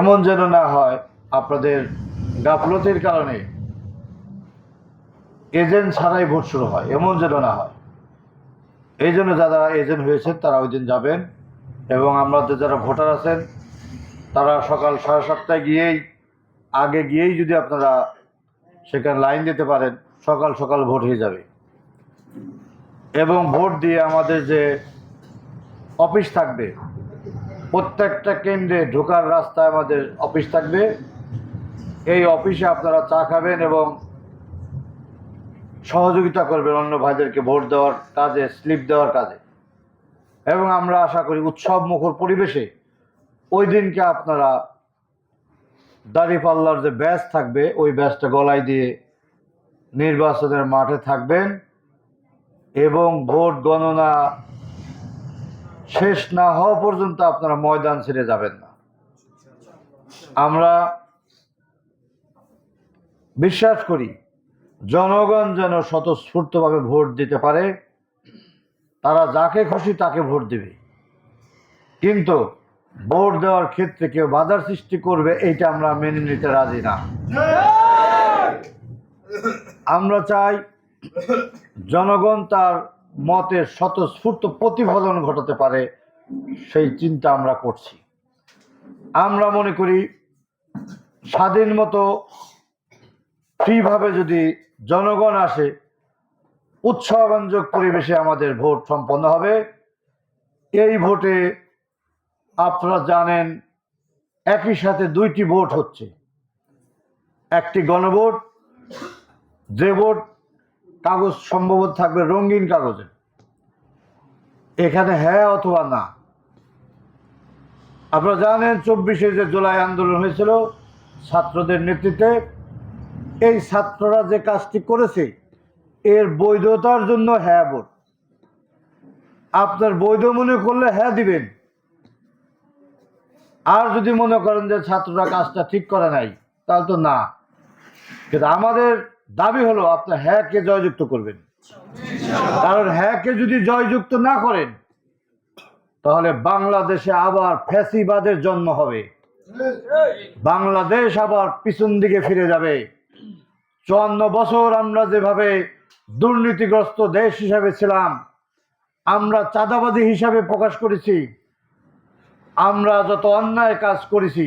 এমন যেন না হয় আপনাদের গাফলতির কারণে এজেন্ট ছাড়াই ভোট শুরু হয়, এমন যেন না হয়। এই জন্য যারা এজেন্ট হয়েছেন তারা ওই দিন যাবেন, এবং আমাদের যারা ভোটার আছেন তারা সকাল 7:30টায় আগে গিয়েই যদি আপনারা সেখানে লাইন দিতে পারেন, সকাল সকাল ভোট হয়ে যাবে। এবং ভোট দিয়ে আমাদের যে অফিস থাকবে, প্রত্যেকটা কেন্দ্রে ঢোকার রাস্তায় আমাদের অফিস থাকবে। এই অফিসে আপনারা চা খাবেন এবং সহযোগিতা করবেন অন্য ভাইদেরকে ভোট দেওয়ার কাজে, স্লিপ দেওয়ার কাজে। এবং আমরা আশা করি উৎসব মুখর পরিবেশে ওই দিনকে আপনারা দাঁড়িপাল্লার যে ব্যাচ থাকবে ওই ব্যাচটা গলায় দিয়ে নির্বাচনের মাঠে থাকবেন, এবং ভোট গণনা শেষ না হওয়া পর্যন্ত আপনারা ময়দান ছেড়ে যাবেন না। আমরা বিশ্বাস করি জনগণ যেন স্বতঃস্ফূর্তভাবে ভোট দিতে পারে, তারা যাকে খুশি তাকে ভোট দেবে, কিন্তু ভোট দেওয়ার ক্ষেত্রে কেউ বাধার সৃষ্টি করবে এইটা আমরা মেনে নিতে রাজি না। আমরা চাই জনগণ তার মতের স্বতঃস্ফূর্ত প্রতিফলন ঘটাতে পারে, সেই চিন্তা আমরা করছি। আমরা মনে করি স্বাধীন মতো ফ্রিভাবে যদি জনগণ আসে, উৎসবঞ্জক পরিবেশে আমাদের ভোট সম্পন্ন হবে। এই ভোটে আপনারা জানেন একই সাথে দুইটি ভোট হচ্ছে, একটি গণভোট, যে ভোট কাগজ সম্ভবত থাকবে রঙিন কাগজে, এখানে হ্যাঁ অথবা না। আপনারা জানেন 24শে যে জুলাই আন্দোলন হয়েছিল ছাত্রদের নেতৃত্বে, এই ছাত্ররা যে কাজটি করেছে এর বৈধতার জন্য হ্যাঁ ভোট। আপনার বৈধ মনে করলে হ্যাঁ দিবেন, আর যদি মনে করেন যে ছাত্ররা কাজটা ঠিক করে নাই তাহলে তো না। কিন্তু আমাদের দাবি হলো আপনার হ্যাঁকে জয়যুক্ত করবেন, কারণ হ্যাঁকে যদি জয়যুক্ত না করেন তাহলে বাংলাদেশে আবার ফ্যাসিবাদের জন্ম হবে, বাংলাদেশ আবার পিছন দিকে ফিরে যাবে। 54 বছর আমরা যেভাবে দুর্নীতিগ্রস্ত দেশ হিসাবে ছিলাম, আমরা চাঁদাবাদী হিসাবে প্রকাশ করেছি, আমরা যত অন্যায় কাজ করেছি,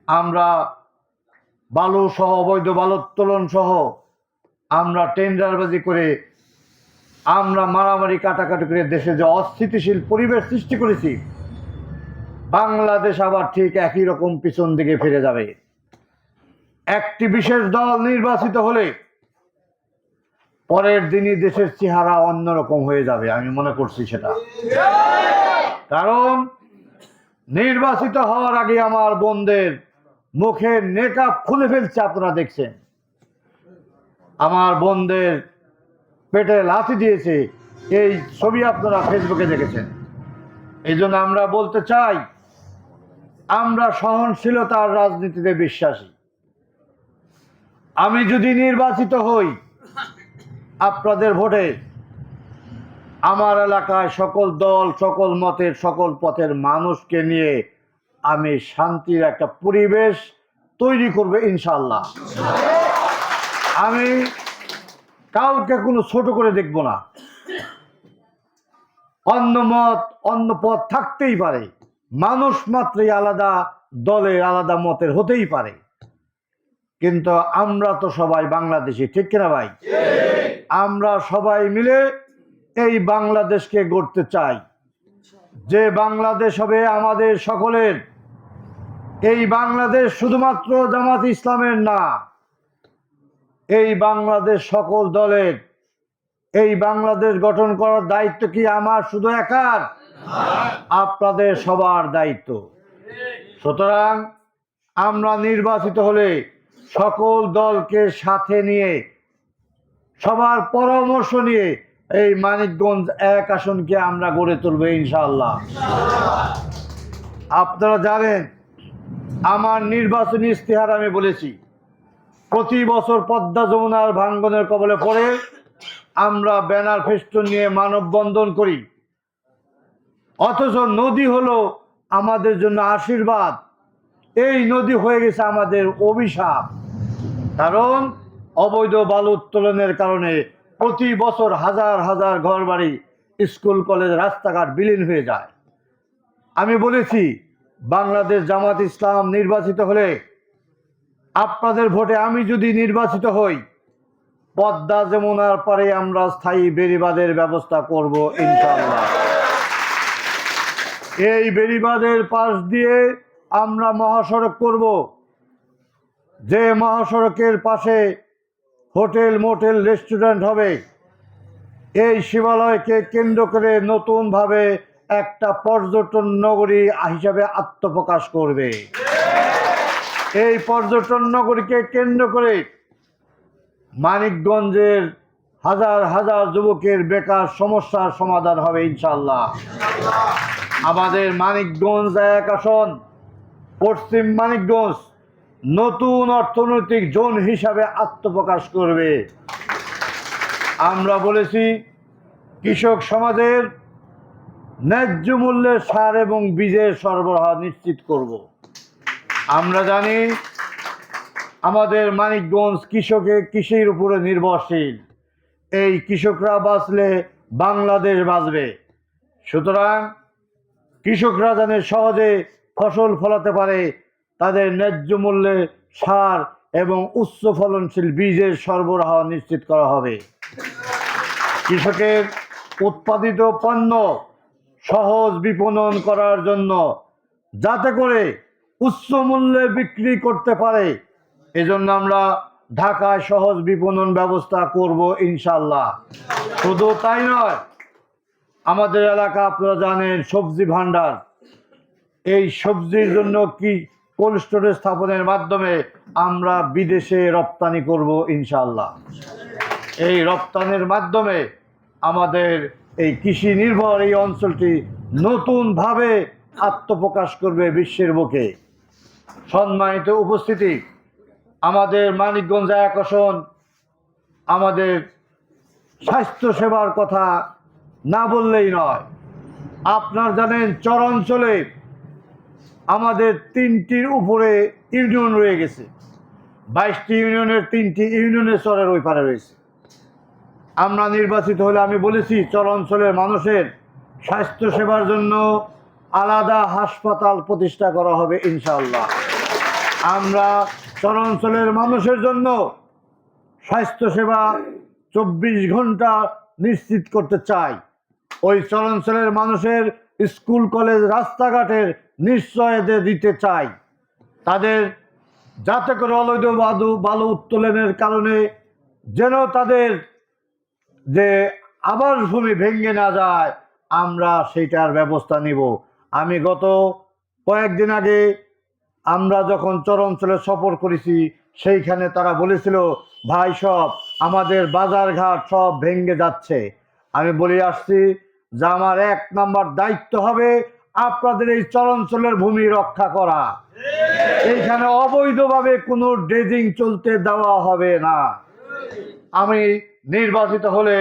আমরা বালু সহ, অবৈধ বালু উত্তোলন সহ, আমরা টেন্ডারবাজি করে, আমরা মারামারি কাটাকাটি করে দেশে যে অস্থিতিশীল পরিবেশ সৃষ্টি করেছি, বাংলাদেশ আবার ঠিক একই রকম পিছন দিকে ফিরে যাবে। একটি বিশেষ দল নির্বাচিত হলে পরের দিনই দেশের চেহারা অন্যরকম হয়ে যাবে, আমি মনে করছি সেটা। কারণ নির্বাচিত হওয়ার আগে আমার বোনদের মুখের নেকাব খুলে ফেলছে, আপনারা দেখছেন। আমার বোনদের পেটে লাথি দিয়েছে, এই ছবি আপনারা ফেসবুকে দেখেছেন। এই জন্য আমরা বলতে চাই, আমরা সহনশীলতার রাজনীতিতে বিশ্বাসী। আমি যদি নির্বাচিত হই আপনাদের ভোটে, আমার এলাকায় সকল দল, সকল মতের, সকল পথের মানুষকে নিয়ে আমি শান্তির একটা পরিবেশ তৈরি করব ইনশাআল্লাহ। আমি কাউকে কোনো ছোট করে দেখব না। অন্য মত, অন্য পথ থাকতেই পারে, মানুষ মাত্রই আলাদা দলের, আলাদা মতের হতেই পারে, কিন্তু আমরা তো সবাই বাংলাদেশি, ঠিক কিনা ভাই? আমরা সবাই মিলে এই বাংলাদেশকে গড়তে চাই, যে বাংলাদেশ হবে আমাদের সকলের। এই বাংলাদেশ শুধুমাত্র জামাত ইসলামের না, এই বাংলাদেশ সকল দলের। এই বাংলাদেশ গঠন করার দায়িত্ব কি আমার শুধু একার? আপনাদের সবার দায়িত্ব। সুতরাং আমরা নির্বাচিত হলে সকল দলকে সাথে নিয়ে, সবার পরামর্শ নিয়ে এই মানিকগঞ্জ 1 আসনকে আমরা গড়ে তুলব ইনশাআল্লাহ। আপনারা জানেন আমার নির্বাচনী ইশতেহার আমি বলেছি, প্রতি বছর পদ্মা যমুনার ভাঙ্গনের কবলে পড়ে আমরা ব্যানার ফেস্টুন নিয়ে মানববন্ধন করি, অথচ নদী হলো আমাদের জন্য আশীর্বাদ। এই নদী হয়ে গেছে আমাদের অভিশাপ। কারণ অবৈধ বালু উত্তোলনের কারণে প্রতি বছর হাজার হাজার ঘরবাড়ি, স্কুল, কলেজ, রাস্তাঘাট বিলীন হয়ে যায়। আমি বলেছি, বাংলাদেশ জামাত ইসলাম নির্বাচিত হলে, আপনাদের ভোটে আমি যদি নির্বাচিত হই, পদ্মা যমুনার পারে আমরা স্থায়ী বেড়িবাঁধের ব্যবস্থা করব ইনশাআল্লাহ। এই বেড়িবাঁধের পাশ দিয়ে আমরা মহাসড়ক করব, যে মহাসড়কের পাশে হোটেল, মোটেল, রেস্টুরেন্ট হবে। এই শিবালয়কে কেন্দ্র করে নতুনভাবে একটা পর্যটন নগরী হিসাবে আত্মপ্রকাশ করবে। এই পর্যটন নগরীকে কেন্দ্র করে মানিকগঞ্জের হাজার হাজার যুবকের বেকার সমস্যার সমাধান হবে ইনশাআল্লাহ। আমাদের মানিকগঞ্জ 1 আসন, পশ্চিম মানিকগঞ্জ নতুন অর্থনৈতিক জোন হিসাবে আত্মপ্রকাশ করবে। আমরা বলেছি, কৃষক সমাজের ন্যায্য মূল্যের সার এবং বীজের সরবরাহ নিশ্চিত করব। আমরা জানি আমাদের মানিকগঞ্জ কৃষির উপরে নির্ভরশীল। এই কৃষকরা বাঁচলে বাংলাদেশ বাঁচবে। সুতরাং কৃষকরা যেন সহজে ফসল ফলাতে পারে, তাদের ন্যায্য মূল্যে সার এবং উচ্চ ফলনশীল বীজের সরবরাহ নিশ্চিত করা হবে। কৃষকের উৎপাদিত পণ্য সহজ বিপণন করার জন্য, যাতে করে উচ্চ মূল্যে বিক্রি করতে পারে, এজন্য আমরা ঢাকায় সহজ বিপণন ব্যবস্থা করব ইনশাআল্লাহ। শুধু তাই নয়, আমাদের এলাকা আপনারা জানেন সবজি ভান্ডার। এই সবজির জন্য কি কোল্ড স্টোরেজ স্থাপনের মাধ্যমে আমরা বিদেশে রপ্তানি করব ইনশাআল্লাহ। এই রপ্তানির মাধ্যমে আমাদের এই কৃষি নির্ভর এই অঞ্চলটি নতুনভাবে আত্মপ্রকাশ করবে বিশ্বের বুকে। সম্মানিত উপস্থিতি, আমাদের মানিকগঞ্জ 1 আসন, আমাদের স্বাস্থ্য সেবার কথা না বললেই নয়। আপনারা জানেন চরাঞ্চলে আমাদের 3টির উপরে ইউনিয়ন রয়ে গেছে। 22টি ইউনিয়নের 3টি ইউনিয়নের চরের ওই পারে রয়েছে। আমরা নির্বাচিত হলে আমি বলেছি, চরাঞ্চলের মানুষের স্বাস্থ্য সেবার জন্য আলাদা হাসপাতাল প্রতিষ্ঠা করা হবে ইনশাআল্লাহ। আমরা চরাঞ্চলের মানুষের জন্য স্বাস্থ্যসেবা 24 ঘন্টা নিশ্চিত করতে চাই। ওই চরাঞ্চলের মানুষের স্কুল, কলেজ, রাস্তাঘাটের নিশ্চয়তা দিতে চাই। তাদের যাতে করে অবৈধ বালু উত্তোলনের কারণে যেন তাদের যে আবাসভূমি ভেঙে না যায়, আমরা সেইটার ব্যবস্থা নিব। আমি গত কয়েকদিন আগে আমরা যখন চরাঞ্চলে সফর করেছি, সেইখানে তারা বলেছিল, ভাই সব আমাদের বাজারঘাট সব ভেঙে যাচ্ছে। আমি বলে আসছি যে আমার 1 নম্বর দায়িত্ব হবে আপনাদের এই চরাঞ্চলের ভূমি রক্ষা করা। এইখানে অবৈধভাবে কোনো ড্রেজিং চলতে দেওয়া হবে না। আমি নির্বাচিত হলে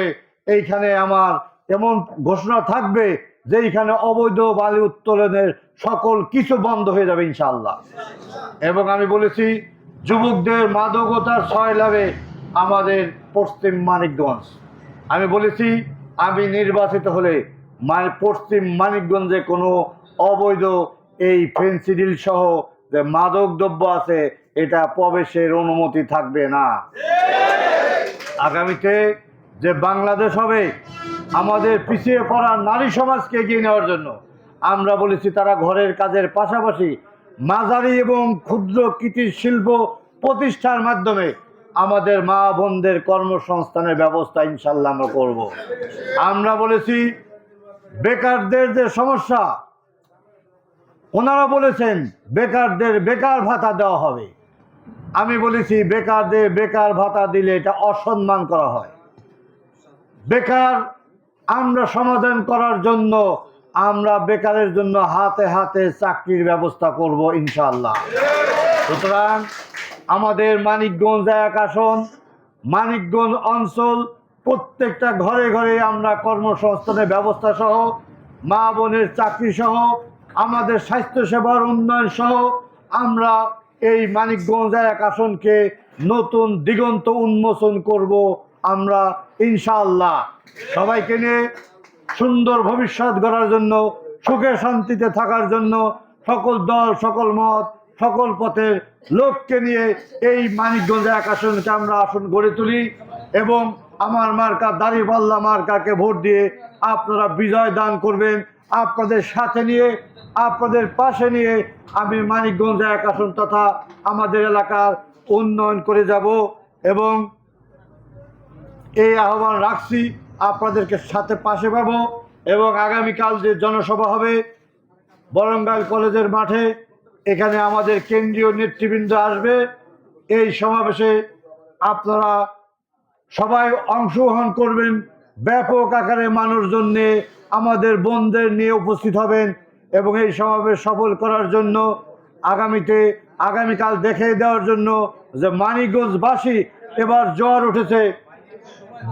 এইখানে আমার এমন ঘোষণা থাকবে যে এইখানে অবৈধ বালু উত্তোলনের সকল কিছু বন্ধ হয়ে যাবে ইনশাআল্লাহ। এবং আমি বলেছি, যুবকদের মাদকতার সয়লাভে আমাদের পশ্চিম মানিকগঞ্জ। আমি বলেছি, আমি নির্বাচিত হলে পশ্চিম মানিকগঞ্জে কোনো অবৈধ এই ফেন্সিডিল সহ যে মাদক দ্রব্য আছে, এটা প্রবেশের অনুমতি থাকবে না। আগামীতে যে বাংলাদেশ হবে, আমাদের পিছিয়ে পড়া নারী সমাজকে এগিয়ে নেওয়ার জন্য আমরা বলেছি, তারা ঘরের কাজের পাশাপাশি মাঝারি এবং ক্ষুদ্র কুটির শিল্প প্রতিষ্ঠার মাধ্যমে আমাদের মা বোনদের কর্মসংস্থানের ব্যবস্থা ইনশাল্লাহ আমরা করব। আমরা বলেছি, বেকারদের যে সমস্যা, ওনারা বলেছেন বেকারদের বেকার ভাতা দেওয়া হবে। আমি বলেছি, বেকারদের বেকার ভাতা দিলে এটা অসম্মান করা হয়। বেকার আমরা সমাধান করার জন্য আমরা বেকারের জন্য হাতে হাতে চাকরির ব্যবস্থা করব ইনশাআল্লাহ। সুতরাং আমাদের মানিকগঞ্জ 1 আসন, মানিকগঞ্জ অঞ্চল প্রত্যেকটা ঘরে ঘরে আমরা কর্মসংস্থানের ব্যবস্থা সহ, মা বোনের চাকরি সহ, আমাদের স্বাস্থ্যসেবার উন্নয়ন সহ আমরা এই মানিকগঞ্জ 1 আসনকে নতুন দিগন্ত উন্মোচন করব আমরা ইনশাআল্লাহ। সবাইকে নিয়ে সুন্দর ভবিষ্যৎ গড়ার জন্য, সুখে শান্তিতে থাকার জন্য সকল দল, সকল মত, সকল পথের লোককে নিয়ে এই মানিকগঞ্জ 1 আসনকে আমরা আসন গড়ে তুলি এবং আমার মার্কা দাঁড়িপাল্লা মার্কাকে ভোট দিয়ে আপনারা বিজয় দান করবেন। আপনাদের সাথে নিয়ে, আপনাদের পাশে নিয়ে আমি মানিকগঞ্জ 1 আসন তথা আমাদের এলাকার উন্নয়ন করে যাব এবং এই আহ্বান রাখছি, আপনাদেরকে সাথে পাশে পাবো। এবং আগামীকাল যে জনসভা হবে বরঙ্গাইল কলেজের মাঠে, এখানে আমাদের কেন্দ্রীয় নেতৃবৃন্দ আসবে। এই সমাবেশে আপনারা সবাই অংশগ্রহণ করবেন। ব্যাপক আকারে মানুষজন নিয়ে, আমাদের বোনদের নিয়ে উপস্থিত হবেন এবং এই সমাবেশ সফল করার জন্য আগামীকাল দেখিয়ে দেওয়ার জন্য যে মানিকগঞ্জবাসী এবার জ্বর উঠেছে,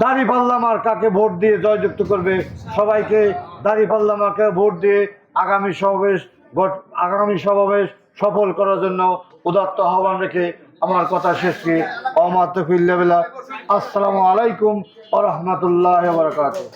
দাঁড়িপাল্লা মার্কাকে ভোট দিয়ে জয়যুক্ত করবে। সবাইকে দাঁড়িপাল্লা মার্কাকে ভোট দিয়ে আগামী সমাবেশ সফল করার জন্য উদাত্ত আহ্বান রেখে আমার কথা শেষ করি। আসসালামু আলাইকুম ওয়া রাহমাতুল্লাহি ওয়া বারাকাতুহু।